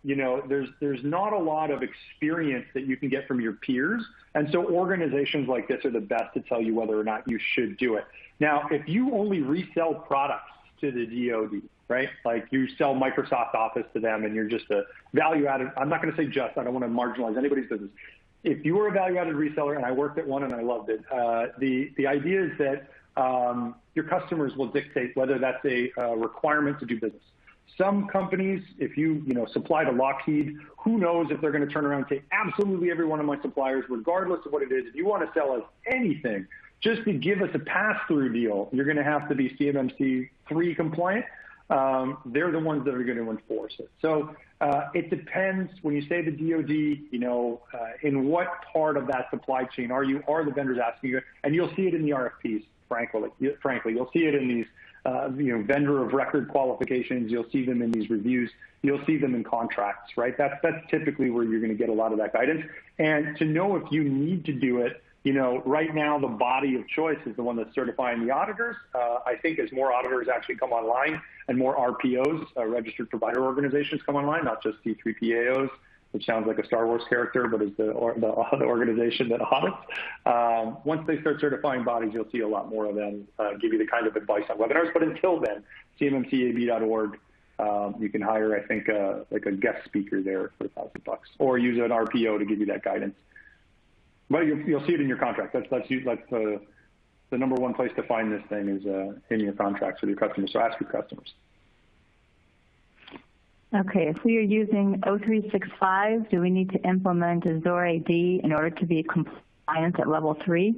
B: There's not a lot of experience that you can get from your peers. And so organizations like this are the best to tell you whether or not you should do it. Now, if you only resell products to the DoD, right? Like you sell Microsoft Office to them and you're just a value-added, I'm not going to say just, I don't want to marginalize anybody's business. If you were a value-added reseller, and I worked at one and I loved it, the idea is that your customers will dictate whether that's a requirement to do business. Some companies, if you supply to Lockheed, who knows if they're going to turn around and say, absolutely every one of my suppliers, regardless of what it is, if you want to sell us anything, just to give us a pass-through deal, you're going to have to be CMMC 3 compliant. They're the ones that are going to enforce it. So it depends. When you say the DoD, in what part of that supply chain are the vendors asking you? And you'll see it in the RFPs, frankly. You'll see it in these vendor of record qualifications. You'll see them in these reviews. You'll see them in contracts, right? That's typically where you're going to get a lot of that guidance. And to know if you need to do it, right now the body of choice is the one that's certifying the auditors. I think as more auditors actually come online and more RPOs, registered provider organizations, come online, not just C3PAOs, which sounds like a Star Wars character, but is the organization that audits. Once they start certifying bodies, you'll see a lot more of them give you the kind of advice on webinars. But until then, cnmcab.org, you can hire, I think, like a guest speaker there for $1,000, or use an RPO to give you that guidance. But you'll see it in your contract. That's the number one place to find this thing is in your contracts with your customers. So ask your customers.
A: Okay, if we are using O365, do we need to implement Azure AD in order to be compliant at level 3?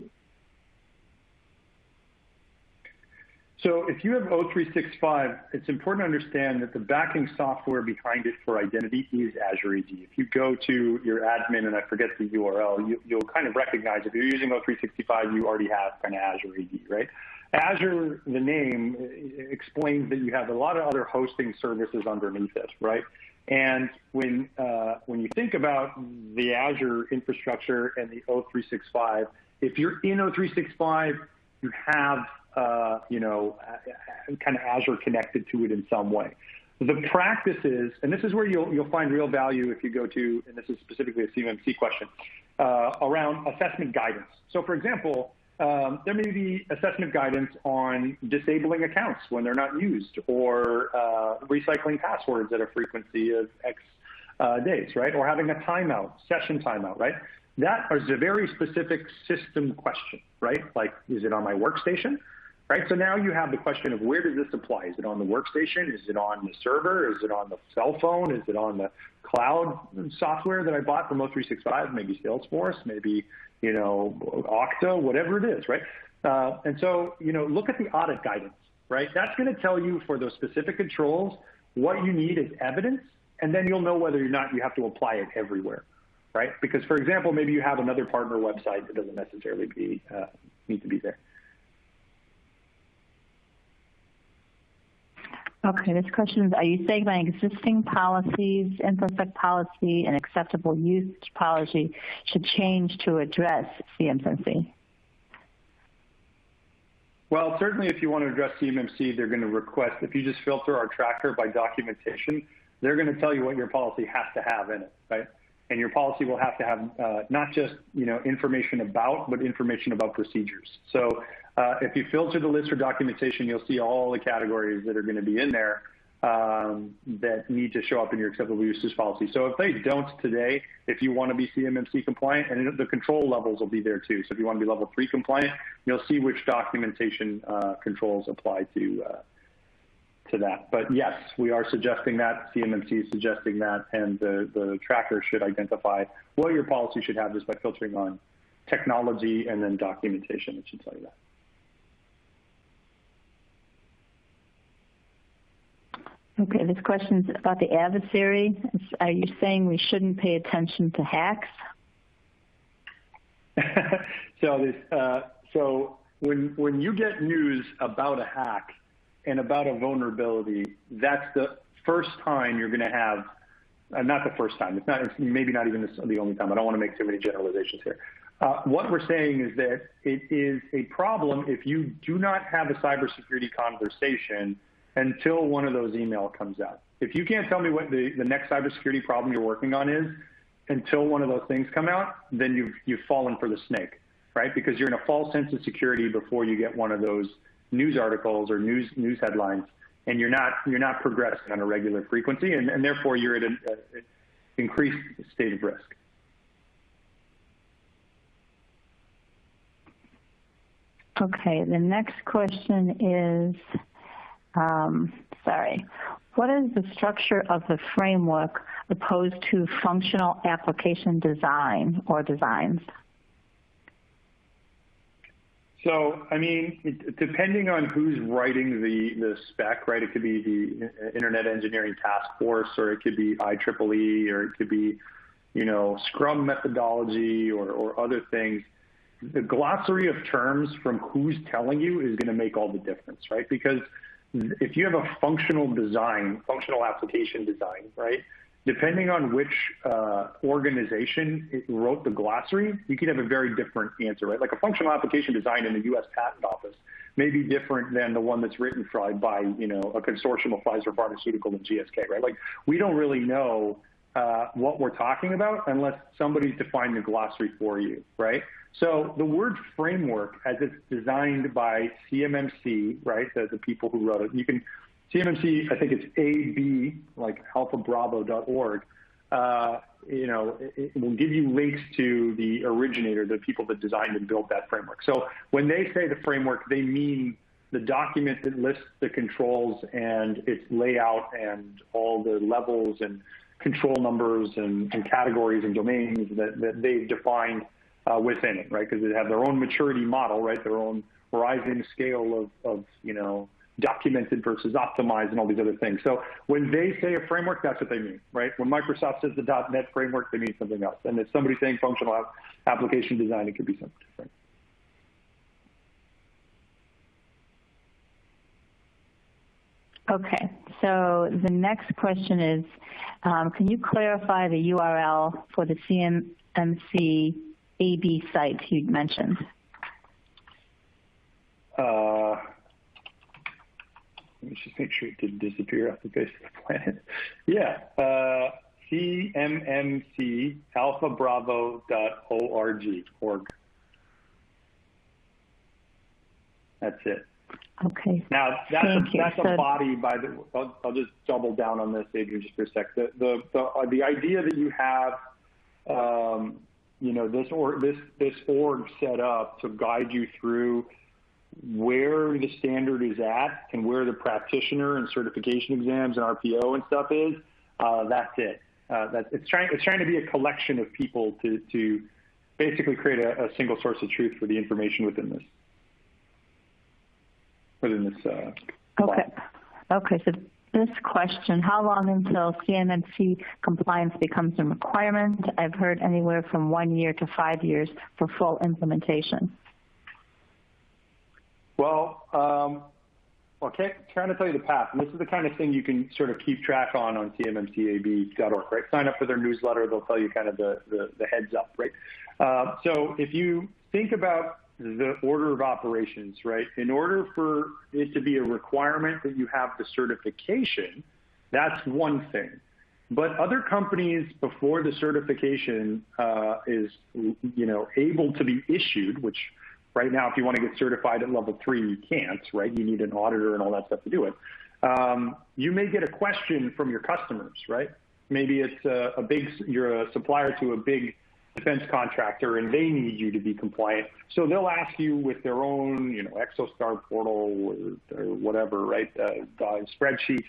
B: So if you have O365, it's important to understand that the backing software behind it for identity is Azure AD. If you go to your admin, and I forget the URL, you'll kind of recognize if you're using O365, you already have kind of Azure AD, right? Azure, the name, explains that you have a lot of other hosting services underneath it, right? And when you think about the Azure infrastructure and the O365, if you're in O365, you have kind of Azure connected to it in some way. The practice is, and this is where you'll find real value if you go to, and this is specifically a CMMC question, around assessment guidance. So for example, there may be assessment guidance on disabling accounts when they're not used, or recycling passwords at a frequency of X days, right? Or having a timeout, session timeout, right? That is a very specific system question, right? Like, is it on my workstation? Right? So now you have the question of where does this apply? Is it on the workstation? Is it on the server? Is it on the cell phone? Is it on the cloud software that I bought from O365? Maybe Salesforce, maybe, Okta, whatever it is, right? And so, look at the audit guidance, right? That's going to tell you for those specific controls what you need as evidence, and then you'll know whether or not you have to apply it everywhere, right? Because, for example, maybe you have another partner website that doesn't necessarily need to be there.
A: Okay, this question is, are you saying my existing policies, InfoSec policy, and acceptable use policy should change to address CMMC?
B: Well, certainly if you want to address CMMC, they're going to request, if you just filter our tracker by documentation, they're going to tell you what your policy has to have in it, right? And your policy will have to have not just information about, but information about procedures. So if you filter the list for documentation, you'll see all the categories that are going to be in there that need to show up in your acceptable uses policy. So if they don't today, if you want to be CMMC compliant, and the control levels will be there too. So if you want to be level 3 compliant, you'll see which documentation controls apply to that. But yes, we are suggesting that, CMMC is suggesting that, and the tracker should identify what your policy should have just by filtering on technology and then documentation. It should tell you that.
A: Okay, this question is about the adversary. Are you saying we shouldn't pay attention to hacks?
B: So when you get news about a hack and about a vulnerability, that's the first time you're going to have, not the first time, it's maybe not even the only time. I don't want to make too many generalizations here. What we're saying is that it is a problem if you do not have a cybersecurity conversation until one of those emails comes out. If you can't tell me what the next cybersecurity problem you're working on is until one of those things come out, then you've fallen for the snake, right? Because you're in a false sense of security before you get one of those news articles or news headlines, and you're not progressing on a regular frequency, and therefore you're at an increased state of risk.
A: Okay, the next question is, what is the structure of the framework opposed to functional application design or designs?
B: So, I mean, depending on who's writing the spec, right? It could be the Internet Engineering Task Force, or it could be IEEE, or it could be, Scrum methodology or other things. The glossary of terms from who's telling you is going to make all the difference, right? Because if you have a functional application design, right? Depending on which organization wrote the glossary, you could have a very different answer, right? Like a functional application design in the U.S. Patent Office may be different than the one that's written by a consortium of Pfizer Pharmaceutical and GSK, right? Like, we don't really know what we're talking about unless somebody's defined the glossary for you, right? So the word framework, as it's designed by CMMC, right, the people who wrote it, CMMC, I think it's AB, like alphabravo.org, it will give you links to the originator, the people that designed and built that framework. So when they say the framework, they mean the document that lists the controls and its layout and all the levels and control numbers and categories and domains that they've defined within it, right? Because they have their own maturity model, right? Their own rising scale of documented versus optimized and all these other things. So when they say a framework, that's what they mean, right? When Microsoft says the .NET framework, they mean something else. And if somebody's saying functional application design, it could be something different.
A: Okay, so the next question is, can you clarify the URL for the CMMC AB site you mentioned?
B: Let me just make sure it didn't disappear off the face of the planet. Yeah, CMMC alphabravo.org. That's it.
A: Okay.
B: Now that's a body by the. I'll just double down on this, Adrian, just for a sec. The idea that you have, this org set up to guide you through where the standard is at and where the practitioner and certification exams and RPO and stuff is. That's it. It's trying to be a collection of people to basically create a single source of truth for the information within this.
A: Okay, so this question, how long until CMMC compliance becomes a requirement? I've heard anywhere from 1 year to 5 years for full implementation.
B: Well, okay, trying to tell you the path. And this is the kind of thing you can sort of keep track on cnmcab.org, right? Sign up for their newsletter. They'll tell you kind of the heads up, right? So if you think about the order of operations, right? In order for it to be a requirement that you have the certification, that's one thing. But other companies, before the certification is able to be issued, which right now, if you want to get certified at level 3, you can't, right? You need an auditor and all that stuff to do it. You may get a question from your customers, right? Maybe it's you're a supplier to a big defense contractor and they need you to be compliant. So they'll ask you with their own, ExoStar portal or whatever, right? Spreadsheet,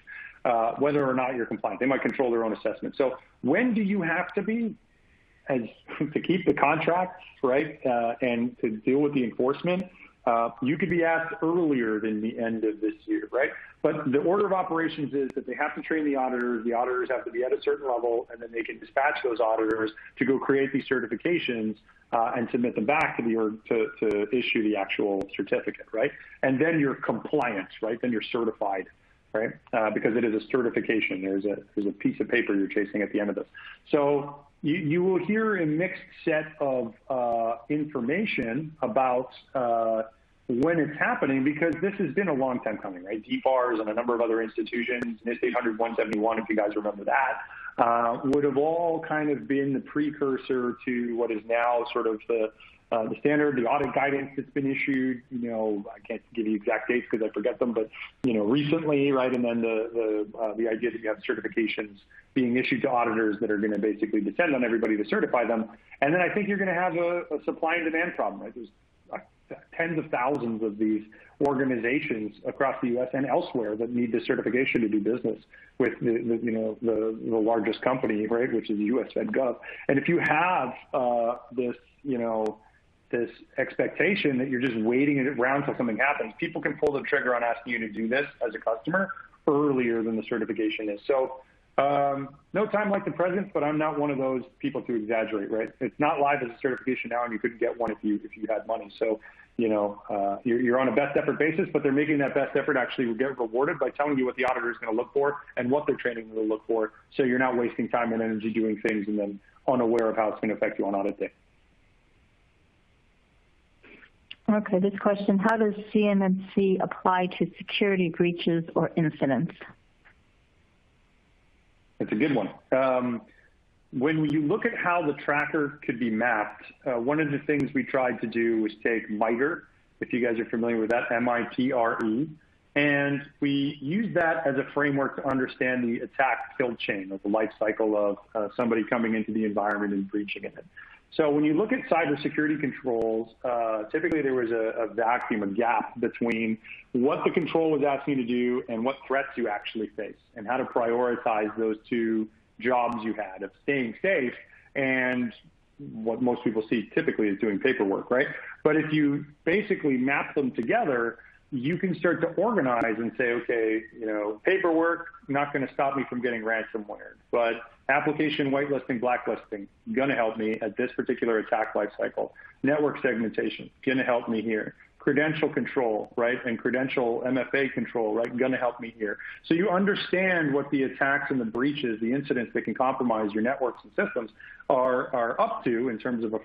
B: whether or not you're compliant. They might control their own assessment. So when do you have to be to keep the contracts, right? And to deal with the enforcement? You could be asked earlier than the end of this year, right? But the order of operations is that they have to train the auditors have to be at a certain level, and then they can dispatch those auditors to go create these certifications and submit them back to the org to issue the actual certificate, right? And then you're compliant, right? Then you're certified, right? Because it is a certification. There's a piece of paper you're chasing at the end of this. So you will hear a mixed set of information about when it's happening, because this has been a long time coming, right? DFARS and a number of other institutions, NIST 800-171, if you guys remember that, would have all kind of been the precursor to what is now sort of the standard, the audit guidance that's been issued. I can't give you exact dates because I forget them, but recently, right? And then the idea that you have certifications being issued to auditors that are going to basically descend on everybody to certify them. And then I think you're going to have a supply and demand problem, right? There's tens of thousands of these organizations across the U.S. and elsewhere that need the certification to do business with the largest company, right, which is the U.S. Fed Gov. And if you have this expectation that you're just waiting around until something happens, people can pull the trigger on asking you to do this as a customer earlier than the certification is. So no time like the present, but I'm not one of those people to exaggerate, right? It's not live as a certification now, and you couldn't get one if you had money. So you're on a best effort basis, but they're making that best effort actually get rewarded by telling you what the auditor is going to look for and what they're training them to look for, so you're not wasting time and energy doing things and then unaware of how it's going to affect you on audit day.
A: Okay, this question, how does CMMC apply to security breaches or incidents?
B: It's a good one. When you look at how the tracker could be mapped, one of the things we tried to do was take MITRE, if you guys are familiar with that, MITRE, and we used that as a framework to understand the attack kill chain, or the life cycle of somebody coming into the environment and breaching it. So when you look at cybersecurity controls, typically there was a vacuum, a gap between what the control was asking you to do and what threats you actually face, and how to prioritize those two jobs you had of staying safe and what most people see typically is doing paperwork, right? But if you basically map them together, you can start to organize and say, okay, paperwork, not going to stop me from getting ransomware, but application whitelisting, blacklisting, going to help me at this particular attack lifecycle. Network segmentation, going to help me here. Credential control, right, and credential MFA control, right, going to help me here. So you understand what the attacks and the breaches, the incidents that can compromise your networks and systems are up to in terms of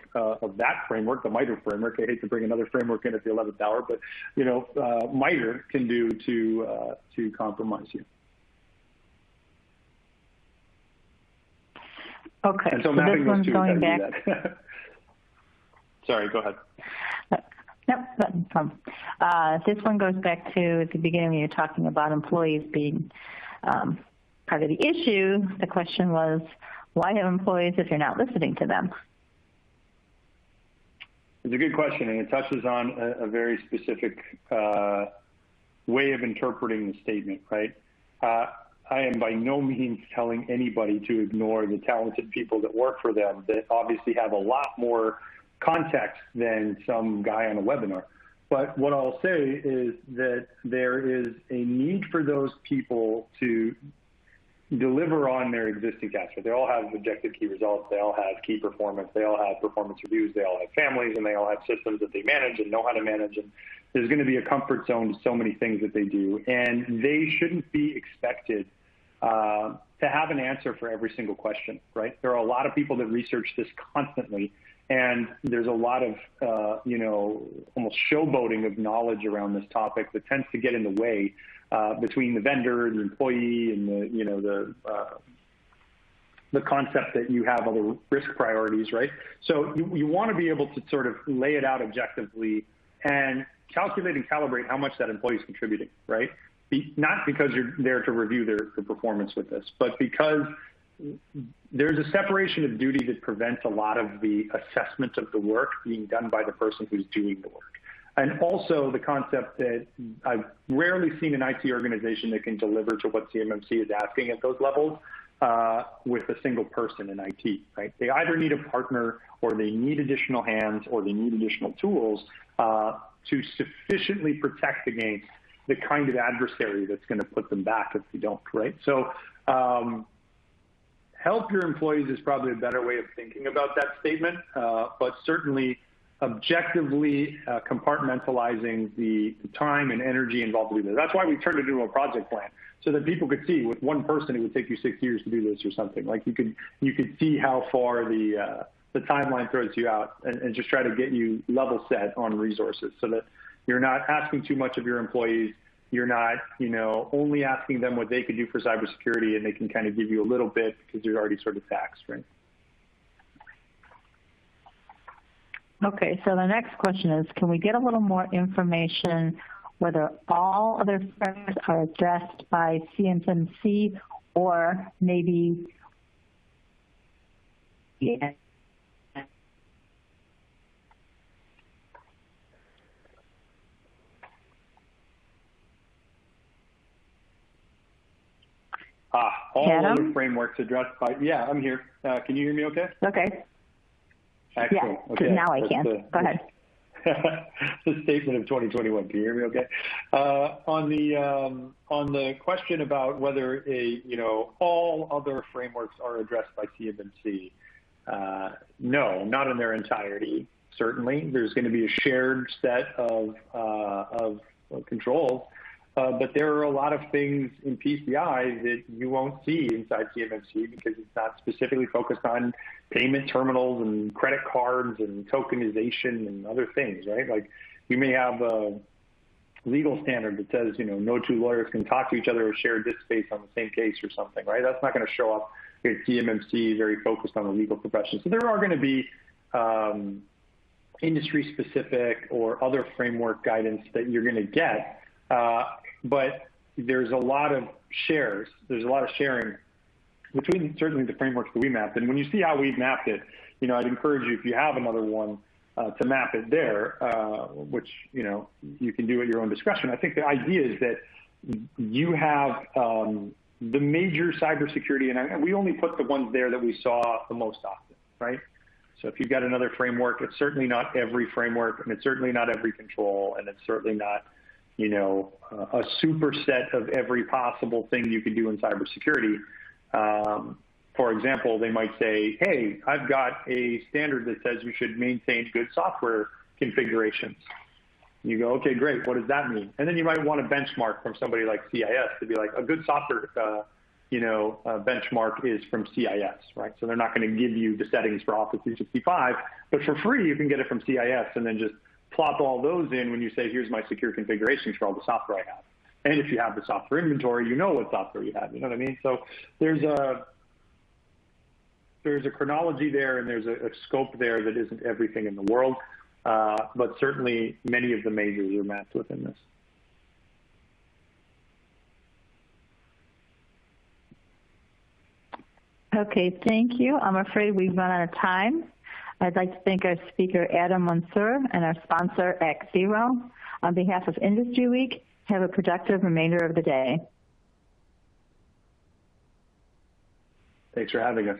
B: that framework, the MITRE framework. I hate to bring another framework in at the 11th hour, but MITRE can do to compromise you.
A: Okay,
B: and so
A: this one's going back.
B: Sorry, go ahead.
A: Nope, no problem. This one goes back to the beginning when you were talking about employees being part of the issue. The question was, why have employees if you're not listening to them?
B: It's a good question, and it touches on a very specific way of interpreting the statement, right? I am by no means telling anybody to ignore the talented people that work for them that obviously have a lot more context than some guy on a webinar. But what I'll say is that there is a need for those people to deliver on their existing tasks. They all have objective key results. They all have key performance. They all have performance reviews. They all have families, and they all have systems that they manage and know how to manage. And there's going to be a comfort zone to so many things that they do. And they shouldn't be expected to have an answer for every single question, right? There are a lot of people that research this constantly. And there's a lot of, almost showboating of knowledge around this topic that tends to get in the way between the vendor, the employee, and the concept that you have other risk priorities, right? So you want to be able to sort of lay it out objectively and calculate and calibrate how much that employee is contributing, right? Not because you're there to review their performance with this, but because there's a separation of duty that prevents a lot of the assessment of the work being done by the person who's doing the work. And also the concept that I've rarely seen an IT organization that can deliver to what CMMC is asking at those levels with a single person in IT, right? They either need a partner or they need additional hands or they need additional tools to sufficiently protect against the kind of adversary that's going to put them back if they don't, right? So help your employees is probably a better way of thinking about that statement, but certainly objectively compartmentalizing the time and energy involved to do this. That's why we turned it into a project plan, so that people could see with one person it would take you 6 years to do this or something. Like you could see how far the timeline throws you out, and just try to get you level set on resources so that you're not asking too much of your employees. You're not, only asking them what they could do for cybersecurity, and they can kind of give you a little bit because you're already sort of taxed, right?
A: Okay, so the next question is, can we get a little more information whether all other firms are addressed by CMMC or maybe
B: all
A: Adam?
B: other frameworks addressed by, yeah, I'm here. Can you hear me okay?
A: Okay.
B: Excellent.
A: Yeah,
B: okay.
A: now I can. Go ahead.
B: The statement of 2021. Can you hear me okay? On the question about whether all other frameworks are addressed by CMMC, no, not in their entirety. Certainly, there's going to be a shared set of controls, but there are a lot of things in PCI that you won't see inside CMMC because it's not specifically focused on payment terminals and credit cards and tokenization and other things, right? Like you may have a legal standard that says, no two lawyers can talk to each other or share disk space on the same case or something, right? That's not going to show up here at CMMC, very focused on the legal profession. So there are going to be industry specific or other framework guidance that you're going to get. But there's a lot of shares. There's a lot of sharing between certainly the frameworks that we mapped. And when you see how we've mapped it, I'd encourage you, if you have another one, to map it there, which, you can do at your own discretion. I think the idea is that you have the major cybersecurity, and we only put the ones there that we saw the most often, right? So if you've got another framework, it's certainly not every framework, and it's certainly not every control, and it's certainly not a superset of every possible thing you could do in cybersecurity. For example, they might say, hey, I've got a standard that says you should maintain good software configurations. You go, okay, great. What does that mean? And then you might want a benchmark from somebody like CIS to be like, a good software benchmark is from CIS, right? So they're not going to give you the settings for Office 365, but for free, you can get it from CIS and then just plop all those in when you say, here's my secure configurations for all the software I have. And if you have the software inventory, you know what software you have, you know what I mean? So there's a chronology there, and there's a scope there that isn't everything in the world, but certainly many of the majors are mapped within this.
A: Okay, thank you. I'm afraid we've run out of time. I'd like to thank our speaker, Adam Mansour, and our sponsor, X0. On behalf of Industry Week, have a productive remainder of the day.
B: Thanks for having us.